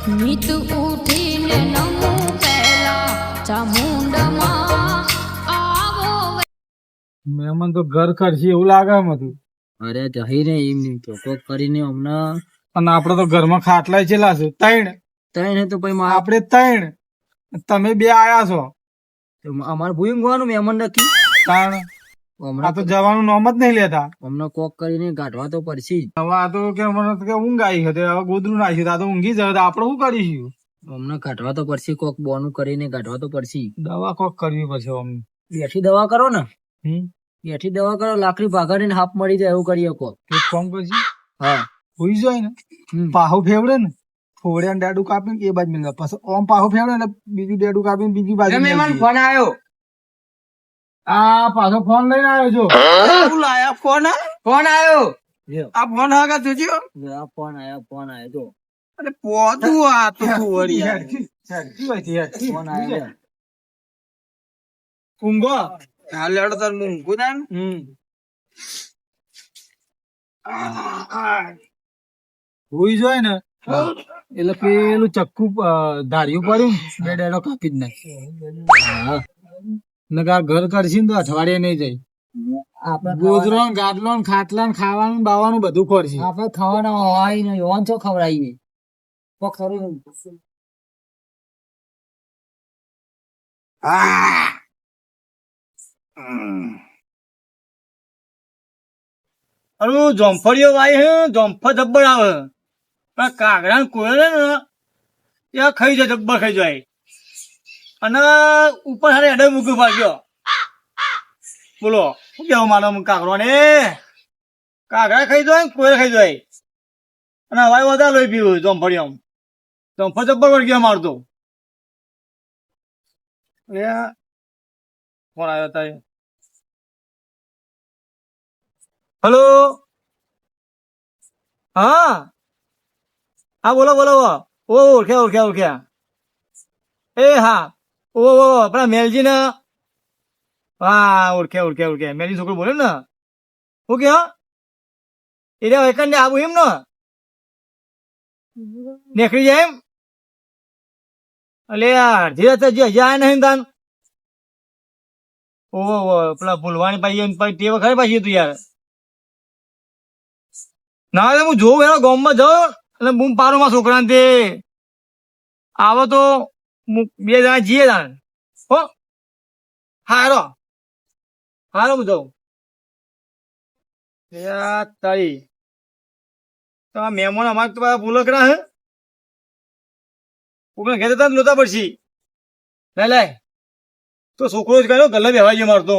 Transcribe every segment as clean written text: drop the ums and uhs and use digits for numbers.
નીત ઉઠીને નમું પહેલા ચામુંડમાં આવો. મહેમાન તો ઘર કરશે એવું લાગે એમ હતું. અરે જઈ ને એમ નહીં તો કોક કરીને હમણાં અને આપડે તો ઘરમાં ખાટલા ચેલા છે ત્રણ. તઈ તો પછી આપડે ત્રણ, તમે બે આયા છો. અમારે ભૂઈ ગવાનું મહેમાન નથી તાણ આ હમણાં તો જવાનું નામ જ નહીં લેતા. હમણાં કોક કરીને ગાંઠવા તો પડશે જ. હવે આ તો કે મને તો કે ઊંઘ આવી હતી, હવે ગોદરું નાખ્યું આ તો ઊંઘી જાય તો આપડે શું કરીશું? હમણાં ગાંઠવા તો પડશે, કોક બોનું કરીને ગાંઠવા તો પડશે. દવા કોક કરવી પડશે અમને. બેઠી દવા કરો ને, હમ બેઠી દવા કરો, લાકડી ભાગાડીને હાફ મળી જાય એવું કરીએ કોક. એક કામ કરશે, હા હોઈ જાય ને પાહુ ફેવડે ને થોડે ડેડું કાપીને એ બાજુ મિલે, પછી ઓમ પાહુ ફેવડે ને બીજું ડેડું કાપીને બીજી બાજુ મેલ. ફોન આવ્યો. આ પાછો ફોન લઈને આવ્યો છો. લાયા ફોન આવ્યો. આ ફોન આગળ જોજો. ફોન આવ્યો જો. અરે પોતું આ તો વળી ફોન આવ્યો. ઊંઘો. હા લેડો તાર ઊંઘું તાન. હોઈ જાય ને એટલે પેલું ચક્કુ ધાર્યું પડ્યું બે ડેડો કાપી જ નાખે. નકર આ ઘર કરશે ને તો અઠવાડિયે નહીં જાય. ગોદરો ને ગાદલો ને ખાટલા ને ખાવાનું બાવાનું બધું ખોરશે. આપડે ખાવાના હોય ને ઓન છો ખવડાવી નહીં કોક ખરું. અરે જોમફળીઓ વાય હે, જોમફળ જબ્બર આવે પણ કાગડા કોયલે ને ત્યાં ખાઈ જાય, જબ્બર ખાઈ જાય. અને ઉપર હારે અડે મૂકી ભાગ્યો. બોલો શું કેવું મારો કાગડો ને? કાગડા ખાઈ જાય કોયલ ખાઈ જાય. અને હવાઈ વધારે લોહી પીવું જોમફળીઓ. જોમફળ જબ્બર વળગ્યા મારતો. કોણ આવ્યો તારે? હલો, હા હા બોલો બોલો. ઓ ઓળખ્યા. એ હા ઓ આપડા મેલજી ને. હા ઓળખ્યા મેલજી છોકરો બોલ્યો ને. ઓકે હા એટલે એકંદે આવું એમ ને નીકળી જાય એમ. એટલે અડધી રાતે જાય નહીં તાન. ઓહો પેલા ભૂલવાની પાછી તે વખત પાછી તું યાર. ના હું જોઉં એનો ગામમાં જાઉં એટલે બૂમ પાડું માં છોકરા તે આવો તો બે જણા જઈએ તાણ. હો હારો હું જાઉં. તારી તો આ મહેમાન અમારે તો ભૂલકડા હે કોકને ઘેર જતા લોતા પડશે. લે તો છોકરો જ કર્યો ગલ્લે બેવાઈ ગયો મારતો.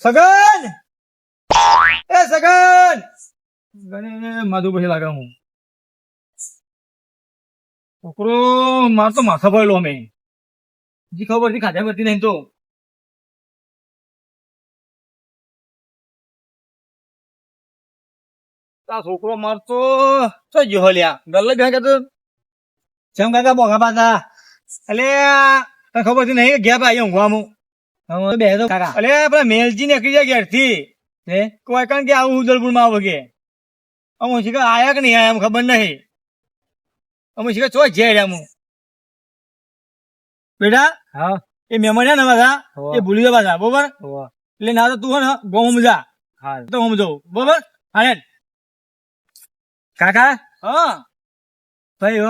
સગન એ સગન માધુ પછી લાગે હું છોકરો માર તો માથા પડેલો અમે જી ખબર છે ખાધા પડતી નહીં તો. છોકરો મારતો તો જો લ્યા ગલ્લે બેહા તો જેમ કાકા બોગા પાતા. એટલે તને ખબર છે નહીં ગયા ભાઈ ઊંઘવામાં બે તો કાકા. એટલે પેલા મેલજી નીકળી જાય ઘેર થી કોઈ કારણ કે આવું ઉદલપુર માં આવે કે અમુક શીખા આયા કે નહીં આયા એમ ખબર નહીં. અમુક શીખા ચો જાય અમુક બેટા. હા એ મહેમાન છે ને બધા એ ભૂલી જવા પાછા બરોબર. એટલે ના તો તું હે ને ગોમ જા તો હું જઉં બરોબર. હા કાકા. હા ભાઈ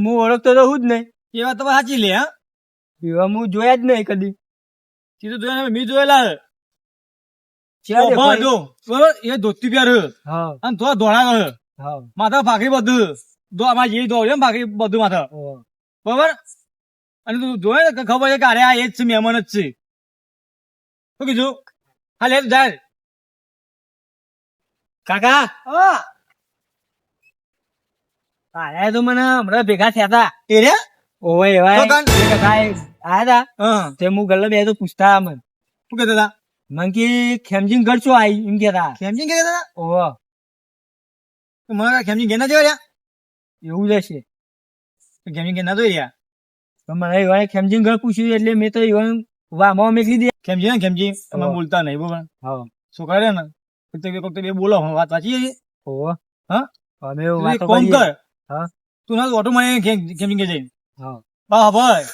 હું ઓળખતો તો હું જ નહીં. એ વાત તો સાચી લે. હા એવા હું જોયા જ નહીં કદી. સીધું જોયા મેં જોયેલા જો બરોબર. એ ધોતી પહેર અને તો ધોળા માથા ભાખરી બધું અમારે જે દોડ્યો ને ભાખરી બધું માથા બરોબર. અને તું જોયે ને ખબર છે કે અરે આ એ જ છે મહેમાન જ છે. શું કીધું? હા લે જાય કાકા. આયા તો મને હમણાં ભેગા થયા હતા એ રે. ઓવે એવા આયા હતા તે હું ગલ્લે બે તો પૂછતા મને શું કેતા હતા. મને કે ખેમજી ઘર શું આવી એમ કેતા. ખેમજી કેતા હતા? ઓહો મને ખેમજી ઘેર ના જોયા એવું જ હશે. ખેમજી ઘેર ના જોઈ રહ્યા મને એવા ખેમજી ઘર પૂછ્યું એટલે મેં તો એવા વામા મેકલી દે. ખેમજી ને ખેમજી તમે બોલતા નહીં બરોબર. હા શું કરે ને બે બોલો વાત વાંચી. ઓહો હા અમે તું એક વાતો કામ કરીએ. કર હા. તું ના ઓટો માં કેમ્પિંગ કે જઈને હા. બા ભાઈ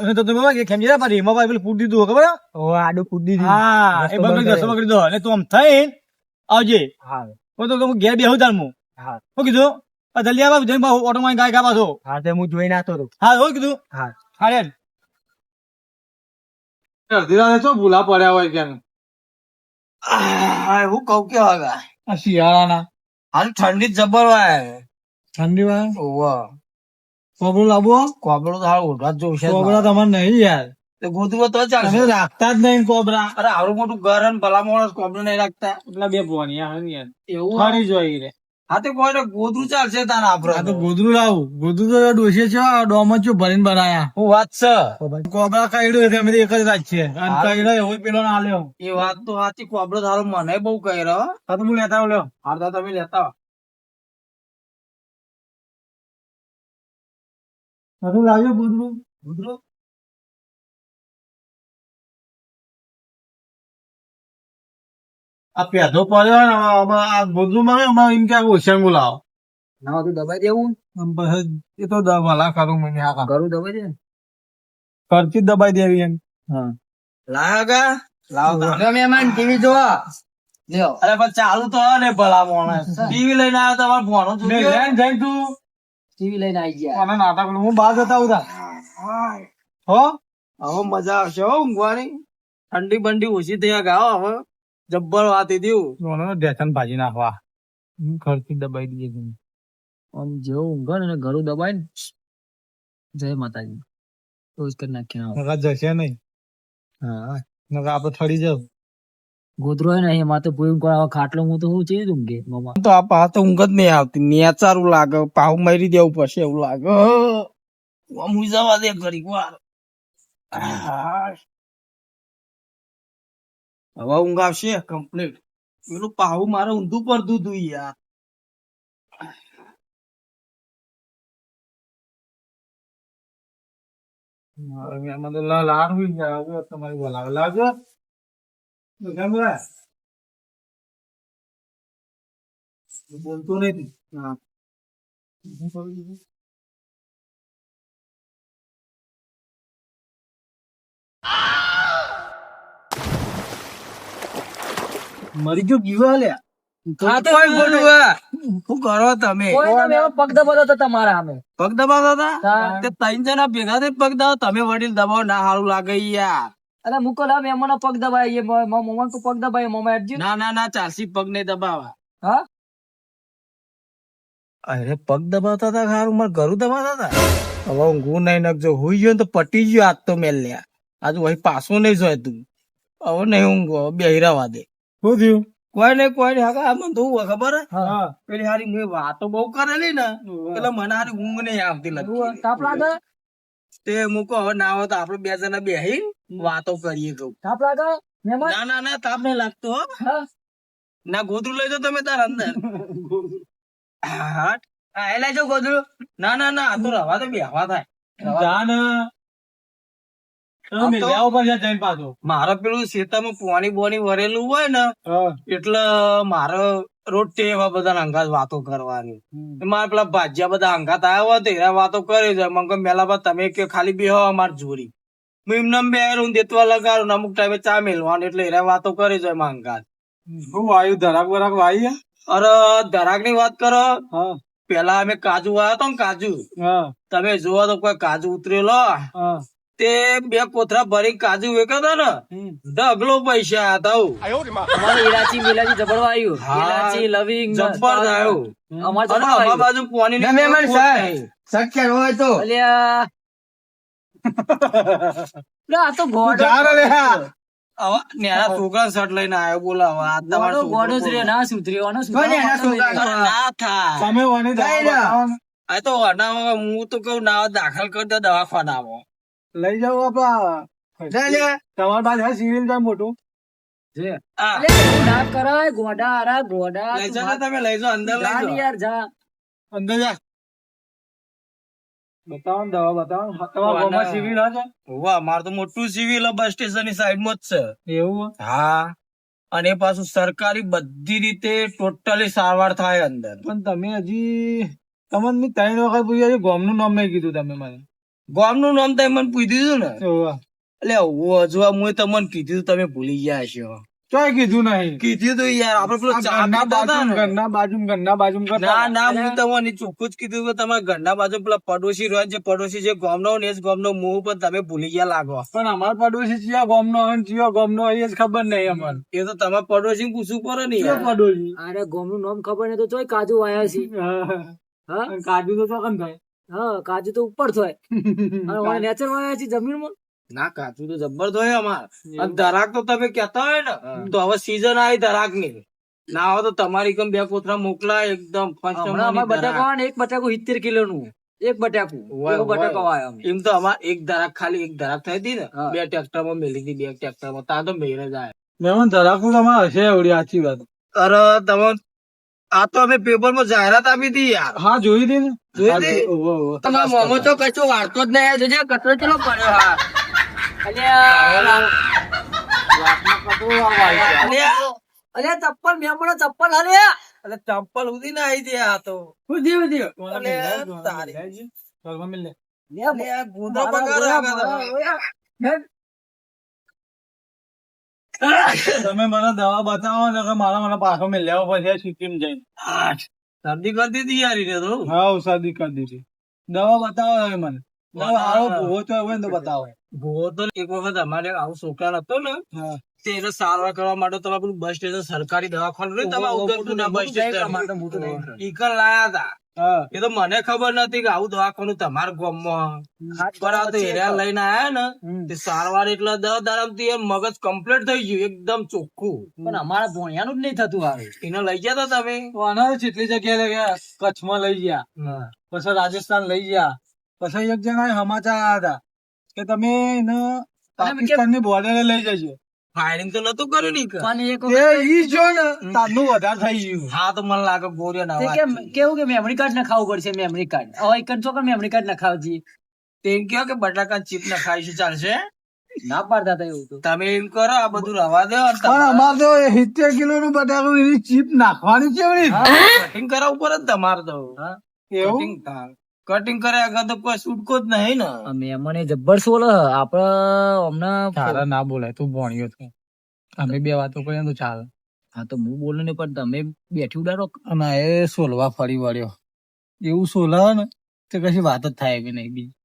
અને તો તમે કે ખેમજી ના પાડી એમાં ભાઈ પેલું પૂર દીધું ખબર હે? હવે આડું કૂદી દીધું. હા એ રસ્તો બંધ કરી બંધ દો કર્યો. કરી દો અને તું આમ થઈ આવજે હા તો ઘેર બેહું તાર હું હા શું કીધું આ જલ્દી આવા જઈને ઓટો માં ગાય ગાવા છો હા તે હું જોઈને આવતો હતો. હા શું કીધું હા હા રે અડધી રાતે શું ભૂલા પડ્યા હોય કેમ હું કઉ કે હવે આ શિયાળાના હાલ ઠંડી જબર હોય. ઠંડી વાય ઓવા કોબરું લાવવો કોબળો તો હાલ ઓઢવા જ જોશે જ કોબરા મારે. તમારે નહીં યાર તે ગોતવો તો તમે ચાલશે. રાખતા જ નહીં કોબરા અરે આવડું મોટું ઘર અને ભલા માણસ કોબળો નહીં રાખતા. એટલા બે ભોનિયા યાર એવું ફરી જોઈ રે હા તે કોઈ ને ગોતવું ચાલશે તાર આપડે આ તો ગોદરું લાવું ગોદરું તો ડોસે છે ડોમ જ ભરીને બનાયા હું વાત છે. કોબરા કાઢ્યો એટલે અમે તો એક જ રાત છે અને હા. કાઢ્યો એવો પેલો ના આલ્યો એ વાત તો સાચી. કોબળો તારો મને બહુ કહી રહ્યો. હા તો હું લેતા આવું લ્યો હાર તો તમે લેતા આવો. બધું લાવ્યો ગોદરું ગોદરું આ પેધો પડ્યો ને આ ગોદરું માં અમારે એમ કે ઓછાંગું લાવો ના તું દબાઈ દેવું આમ પછી એ તો ભલા કરું મને આ કામ ઘરું દબાઈ દે ને. ઘરથી જ દબાઈ દેવી એમ હા લાયો કા? લાવો તો. જો મહેમાન ટીવી જોવા લ્યો અરે પણ ચાલુ તો હે ને ભલા માણસ. ટીવી લઈને આવ્યો તમારે ભણો મેં જોઈએ. લેન જઈ તું ટીવી લઈને આવી ગયા મને નાટક હું બહાર જતા આવતા હો હવે મજા આવશે હો ઊંઘવાની. ઠંડી બંડી ઓછી થઈ ગાઓ હવે જબ્બર વાત દીધું. મને ઢેચણ ભાજી નાખવા ઘરથી દબાઈ દઈએ આમ જેવું ઊંઘે ને ઘરું દબાઈ ને જય માતાજી રોજ કરી નાખીને આવો. નકા જશે નહીં હા નકા આપડે થડી જાવ ગોતરો હોય ને એમાં તો ભૂઈ ઊંઘ આવે. ખાટલો હું તો હું ચીજ ઊંઘે મામા તો આ પા તો ઊંઘ જ નહીં આવતી. નેચારું લાગે. પાહુ મારી દેવું પડશે એવું લાગે. આમ હુઈ જવા દે ઘડીક વાર. હવે ઊંઘ આવશે કમ્પ્લીટ. પેલું પાહુ મારે ઊંધું પડતું હતું યાર. એમાં તો લાડ હોય ગયા હવે તમારી બોલાવે લાવજો કેમ બોલે? બોલતો નથી હા મરી ગયો ગીવા લ્યા આ તો કોઈ ખોટું હે. શું કરો તમે? કોઈ તમે એવો પગ દબાતો તો તમારા સામે પગ દબાવતા હતા? તા- તે ત્રણ જણા ભેગા થઈ પગ દબાવો. તમે વડીલ દબાવો ના સારું લાગે યાર. અરે મૂકો લા મહેમાનો પગ દબાઈએ મમ્મા કો પગ દબાઈએ મમ્મા એડજી ના ના ના ચાલસી પગ નહીં દબાવા. હા અરે પગ દબાવતા હતા સારું મારે ઘરું દબાવતા હતા. હવે ઊંઘવું નહીં નાખજો. હુઈ ગયો ને તો પટી ગયો આજ તો મેલ લ્યા. આજ વહી પાછું નહીં જોય તું. હવે નહીં ઊંઘો બેહીરાવા દે. શું થયું કોઈ નહીં હા આ મને તો હું ખબર હે? હા પેલી હારી મેં વાતો બહુ કરેલી ને એટલે મને હારી ઊંઘ નહીં આવતી લગતી. તાપ લાગે તે મૂકો હવે ના હોય તો આપડે બે જણા બેહી વાતો કરીએ કહું. તાપ લાગે મહેમાન ના ના ના તાપ નહીં લાગતો હો. હા ના ગોદરું લઈ જાઓ તમે તાર અંદર. હા એ લઈ જાઓ ગોદરું. ના ના ના આ તો રવા તો બેહવા થાય. જાન આમ તો- મેળ્યા ઉપર જઈને પાછો મારે પેલું શેતામાં પોણી બોણી વરેલું હોય ને હા એટલે મારે રોજ ટેવા બધા અંગાત વાતો કરવાની. મારે પેલા ભાજ્યા બધા અંગાત આવ્યા હોય તો એના વાતો કરી જાય. મને કહે, મેલા તમે કે ખાલી બેહો અમાર જોડી. હું એમને બેરું દેતવા લગાડું ને અમુક ટાઈમે ચા મેલવાનું એટલે એના વાતો કરી જાય એમાં અંગાત. શું વાયુ ધરાક બરાક વાઈ અરે ધરાક ની વાત કરો. હા પેલા અમે કાજુ વાયો તો ને કાજુ હા તમે જોવો તો કોઈ કાજુ ઉતરેલો હા તે બે કોથરા ભરી કાજુ વેચાતા ને ઢગલો પૈસા આયા હતા. અમારે ઇલાચી મિલાચી જબરવા આવ્યું હા. ઇલાચી લવિંગ જબ્બર થયો. અમારે અને જબરવા અમારા આવ્યું. બાજુ પોની ના, મહેમાન સાહેબ. શક્ય હોય તો અલ્યા લે, આ તો ગોડો નેના છોકરા શર્ટ લઈને આવ્યો બોલાવો. આ તમારો ગોડો જ રે ના સુધર્યો આનો સુધર્યો. ના થાય. તમે વની આ તો અનાવો હું તો કઉ ના દાખલ કરી દે દવાખાનામાં. લઈ જાઓ આપડા તમારા પાસે હે સિવિલ જાય મોટું છે. આ અલે, એવું ના કરાય ગોડા અરા ગોડા લઈ તું જાઓ ને તમે લઈ જાઓ અંદર લઈ જા ને જાઓ. યાર જા અંદર જા બતાવો ને દવા બતાવો તમારા ગામમાં સિવિલ હશે હોવા મારે તો મોટું સિવિલ બસ સ્ટેશન ની સાઈડ માં જ છે. એવું હા અને એ પાછું સરકારી બધી રીતે ટોટલી સારવાર થાય અંદર. પણ તમે હજી તમને મેં 3 વખત પૂછ્યું ગામનું નામ નહીં કીધું તમે મને. ગામનું નામ તમે મને પૂછી દીધું ને ઓવા. એટલે હજુ હું તમને કીધું તમે ભૂલી ગયા છો. ચોય કીધું નહીં. કીધું તો યાર આપડે પેલો ચા પીતા હતા ને. ઘરના બાજુ ના ના હું તમને ચોખ્ખું જ કીધું કે તમારા ઘરના બાજુ પેલા પડોશી રહે જે પડોશી જે ગામનો ને એ જ ગામનો મોહ પણ તમે ભૂલી ગયા લાગો. પણ અમારા પડોશી ચિયા ગામનો હોય ને ચિયો ગામનો હોય એ જ ખબર નહીં અમને. એ તો તમારા પડોશી પૂછવું પડે ને ચિયો યાર. પડોશી. અરે ગોમનું નામ ખબર નહીં તો ચોય કાજુ વાયા છે. હા અને કાજુ તો ચોકન થાય. હા કાજુ તો ઉપર થાય અને નેચર વાયા છે જમીનમાં. ના કાચું તો જબરદસ્ત હોય અમાર. અને ધરાક તો તમે કેતા હોય ને તો હવે સીઝન આવી ધરાક ની. ના હોય તો તમારી કમ 2 કોથળા મોકલાય એકદમ ફર્સ્ટ હમણાં અમારે બટાકા આવે ને એક બટાકું 70 કિલોનું એક બટાકું એવો બટાકો આવ્યો એમ તો અમાર એક ધરાક ખાલી એક ધરાક થઈ હતી ને 2 ટ્રેક્ટર માં મેલી હતી 2 ટ્રેક્ટર માં તા તો મેળ જ આવે. મેમન ધરાકું તમારે હશે એવડી સાચી વાત. અરે તમે આ તો અમે પેપર માં જાહેરાત આપી હતી યાર. હા જોઈ હતી ને. જોઈ હતી? ઓહો, ઓહો. તમારા મોમાં તો કશો વાળતો જ નહીં. જોજે કચરો ચેલો પડ્યો. હા અલ્યા ચપ્પલ મેમણો ચપ્પલ હલે એટલે ચંપલ ઉધી ના આવી છે આ તો. તારી. ચાલવા મિલ લે. અલે આ ગોદા પગાર આગળ. તમે મને દવા બતાવો ને કે મને પાછો મિલ લેવો પછી સિક્કિમ જઈને. શરદી કરી દીધી યાર એને તો. હા શરદી કરી દીધી. દવા બતાવો તમે મને. દવા હારો ભૂવો તો હોય ને તો બતાવો. ભૂવો તો એક વખત અમારે આવું છોકરા હતો ને હા. તે એને સારવાર કરવા માટે તમે પેલું બસ સ્ટેશન સરકારી દવાખાનું રહ્યું તમારે ઉધમપુર ના બસ સ્ટેશન ઈકન લાયા હતા. હા. એ તો મને ખબર નથી કે આવું દવાખાનું તમારા ગામમાં. પણ આ તો એરિયા લઈને આયા ને તે સારવાર એટલે 10 દાડાથી એમ મગજ કમ્પ્લીટ થઈ ગયું એકદમ ચોખ્ખું. પણ અમારા ભોણિયાનું જ નહીં થતું આવે. એને લઈ ગયા તા તમે. આના જેટલી જગ્યાએ લઈ ગયા. કચ્છમાં લઈ ગયા, પછી રાજસ્થાન લઈ ગયા, પછી એક જણા સમાચાર આવ્યા હતા કે તમે એને પાકિસ્તાનની બોર્ડરે લઈ જજો. ફાયરિંગ તો નતું કર્યું ને ઈકન. પણ એક તે ઈ જો ને તારનું વધારે થઈ ગયું. હા તો મને લાગે ગોરિયા ના વાત છે. કેવું કે મેમરી કાર્ડ નખાવવું પડશે મેમરી કાર્ડ. હવે એક છો કે મેમરી કાર્ડ નખાવજી તેમ કહો કે બટાકા ચીપ ના ખાઈશું ચાલશે. ના પાડતા હતા એવું તો. તમે એમ કરો આ બધું રવા દો પણ અમારે તો 70 કિલોનું બટાકું એની ચીપ નાખવાની છે એવડી. કટિંગ કરાવવું પડે ને તમારે તો. એવું કટિંગ કર્યા આગળ તો કોઈ છૂટકો જ નહીં ને. મેમને જબ્બર સોલ આપડે હમણાં તારા ના બોલાય, તું ભણ્યો છો. અમે બે વાતો કરીએ તો ચાલે. હા તો હું બોલું ને પણ તમે બેઠી ઉડાડો. અને એ સોલવા ફરી વળ્યો એવું સોલાવે ને તો કશી વાત જ થાય કે નહીં. બીજી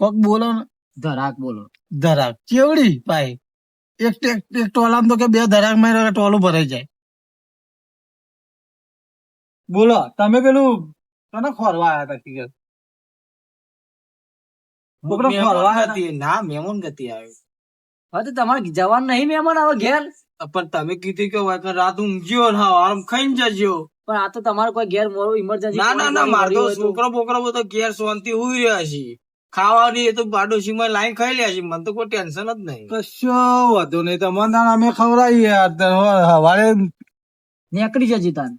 કોક બોલો ને. ધરાક બોલો. ધરાક કેવડી ભાઈ. એક ટોલામાં તો કે 2 ધરાક માં ટોલું ભરાઈ જાય. બોલો તમે પેલું તને ખોરવા આવ્યા હતા કે છોકરો ખોરવા આવ્યા હતા? ના મહેમાન ગતિ આવ્યો. હા તો તમારે જવાનું નહીં મહેમાન આવે ઘેર. પણ તમે કીધું કે વાયકા રાત ઊંઘ્યો ને આરામ ખાઈને જજો. પણ આ તો તમારે કોઈ ઘેર મોડું ઇમરજન્સી. ના ના ના મારો છોકરો બોકરો બધો ઘેર શાંતિ હુઈ રહ્યા છે. ખાવાની એ તો પાડોશી માં લાઈન ખાઈ લ્યા છે. મને તો કોઈ ટેન્શન જ નહીં. કશો વધુ નહીં. તમને અમે ખવડાવીએ હવારે. નીકળી જજે તાન.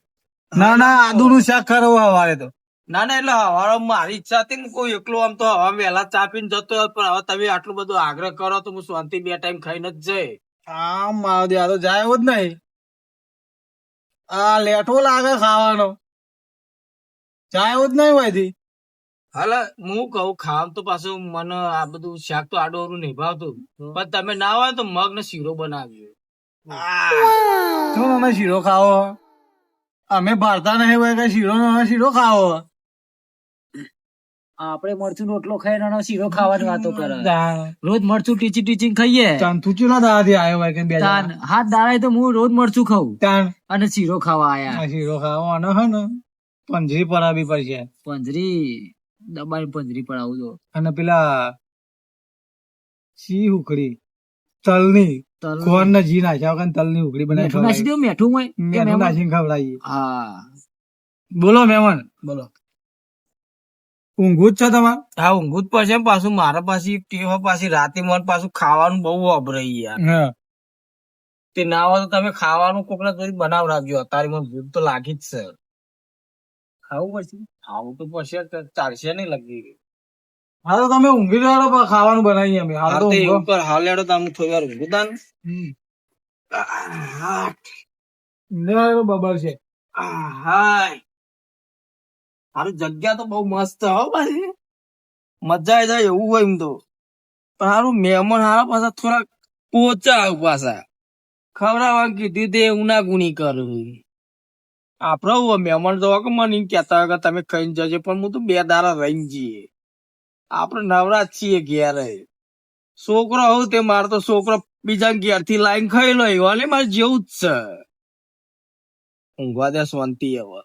ના ના આદુ નું શાક કરવું હવારે તો. ના ના એટલે હવારે મારી ઈચ્છા હતી ને કોઈ એકલો આમ તો હવા વહેલા ચા પીને જતો હોય પણ હવે તમે આટલું બધું આગ્રહ કરો તો હું શાંતિ 2 ટાઈમ ખાઈને જ જઈ. આમ મારો દે તો જાય જ નહીં. આ લેઠો લાગે ખાવાનો. જાય જ નહીં હોયથી. હાલે હું કહું ખાવા તો પાછું મને આ બધું શાક તો આડોરું નહીં ભાવતું પણ તમે ના હોય તો મગ ને શીરો બનાવ્યો. શું તમે શીરો ખાવો? અમે ભારતા નહીં હોય કે શીરો ખાવો. આપડે મરચું રોટલો ખાઈ શીરો ખાવાની વાતો કરે. રોજ મરચું ટીચિંગ ખાઈએ. તું ચૂલા દાદાથી આવ્યો હોય કે બે હાથ દાડા તો હું રોજ મરચું ખાઉં તાણ અને શીરો ખાવા આયા. શીરો ખાવો અને હે ને પંજરી પરાવી પડશે. પંજરી દબાઈ પંજરી પર આવું. અને પેલા સી ઉખડી તલની કોણ ને જી નાખ્યા વગર તલની ઉખડી બનાવી નાખી દઉં. મેઠું હોય મેઠું નાખીને ખવડાવીએ. હા બોલો મહેમાન બોલો. ઊંઘું જ છે તમારે? હા ઊંઘું જ પડશે પાછું મારા પાછી ટેવ પાછી રાતે મને પાછું ખાવાનું બહુ અભરાઈ યાર. તે ના હોય તો તમે ખાવાનું કોક ના જોડી બનાવ રાખજો. અત્યારે મને ભૂખ તો લાગી જ છે. ખાવું પડશે. ખાવું તો પડશે ચાલશે નહીં લાગી. હા તો તમે ઊંઘી રહ્યો ખાવાનું બનાવીએ અમે. હાલ તો હાલ લેડો તમે થોડી વાર ઊંઘું તાન. બબર છે. હાય હારું જગ્યા તો બહુ મસ્ત હો પાછી મજા આવી જાય એવું હોય એમ તો પણ હારું મહેમાન હારા પાછા થોડા પોચા પાછા ખવડાવવા કીધું તે ઉનાગુની કરું આપડે હું મહેમાન તો કે મને એમ કહેતા હોય કે તમે ખાઈને જજો પણ હું તો 2 દાડા રહીને જઈએ આપડે નવરા જ છીએ ઘેર છોકરો હોઉં તે મારે તો છોકરો બીજા ઘેર થી લાઈન ખાઈ લો મારે જેવું જ છે ઊંઘવા દે શાંતિ હવે